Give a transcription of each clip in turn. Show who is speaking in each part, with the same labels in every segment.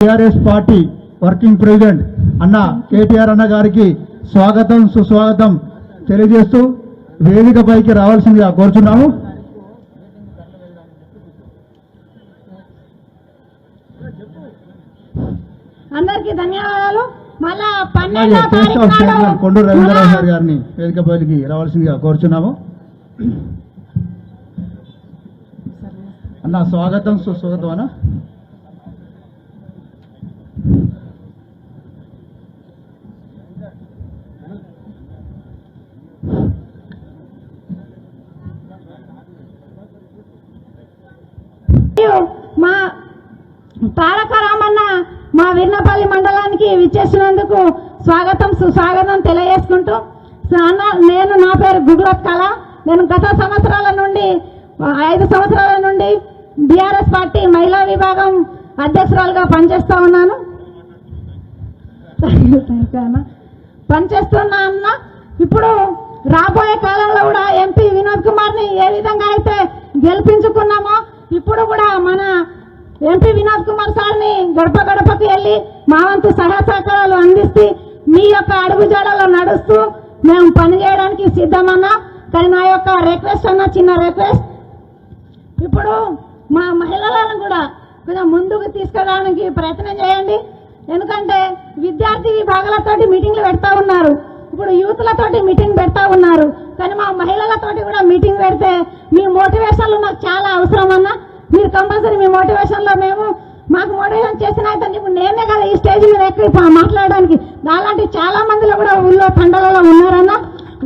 Speaker 1: TRS party working president అన్న కేటీఆర్ అన్న గారికి స్వాగతం సుస్వాగతం తెలియజేస్తూ వేదికపైకి రావాల్సిందిగా కోరుచున్నాము.
Speaker 2: అందరికీ ధన్యవాదాలు. మళ్ళా 12
Speaker 1: కొండూరు రవీంద్రరావు గారిని వేదికపైకి రావాల్సిందిగా కోరుచున్నాము. అన్న స్వాగతం సుస్వాగతం అన్న.
Speaker 2: మా తారక రామన్న మా వీర్నపల్లి మండలానికి విచ్చేసినందుకు స్వాగతం సుస్వాగతం తెలియజేసుకుంటూ, నేను నా పేరు గుగ్రత్ కళ. నేను గత 5 సంవత్సరాల నుండి బీఆర్ఎస్ పార్టీ మహిళా విభాగం అధ్యక్షురాలుగా పనిచేస్తా ఉన్నాను. పనిచేస్తున్నా అన్న. ఇప్పుడు రాబోయే కాలంలో కూడా ఎంపీ వినోద్ కుమార్ని ఏ విధంగా అయితే గెలిపించుకున్నామో ఇప్పుడు కూడా మన ఎంపీ వినోద్ కుమార్ సార్ని గడప గడపకి వెళ్ళి మా వంతు సహాయ సహకారాలు అందిస్తూ మీ యొక్క అడుగుజాడలో నడుస్తూ మేము పనిచేయడానికి సిద్ధమన్నా. కానీ నా యొక్క రిక్వెస్ట్ అన్న, చిన్న రిక్వెస్ట్, ఇప్పుడు మా మహిళలను కూడా కొంచెం ముందుకు తీసుకెళ్ళడానికి ప్రయత్నం చేయండి. ఎందుకంటే విద్యార్థి విభాగాలతోటి మీటింగ్లు పెడతా ఉన్నారు, ఇప్పుడు యూత్లతోటి మీటింగ్ పెడతా ఉన్నారు. కానీ మా మహిళలతోటి కూడా మీటింగ్ పెడితే మీ మోటివేషన్లు నాకు చాలా అవసరం అన్న. మీరు కంపల్సరీ మీ మోటివేషన్లో మాకు మోటివేషన్ చేసిన అయితే ఇప్పుడు నేనే కదా ఈ స్టేజ్ మీద ఎక్కి మాట్లాడడానికి. అలాంటి చాలా మందిలో కూడా ఊళ్ళో తండలలో ఉన్నారన్న.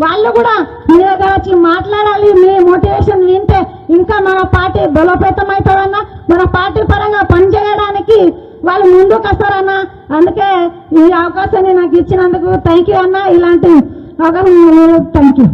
Speaker 2: వాళ్ళు కూడా మీ దగ్గర వచ్చి మాట్లాడాలి. మీ మోటివేషన్ వింటే ఇంకా మన పార్టీ బలోపేతం అవుతుందన్న. మన పార్టీ పరంగా పనిచేయడానికి వాళ్ళు ముందుకు వస్తారన్న. అందుకే ఈ అవకాశాన్ని నాకు ఇచ్చినందుకు థ్యాంక్ యూ అన్న. ఇలాంటి అవకాశం థ్యాంక్ యూ.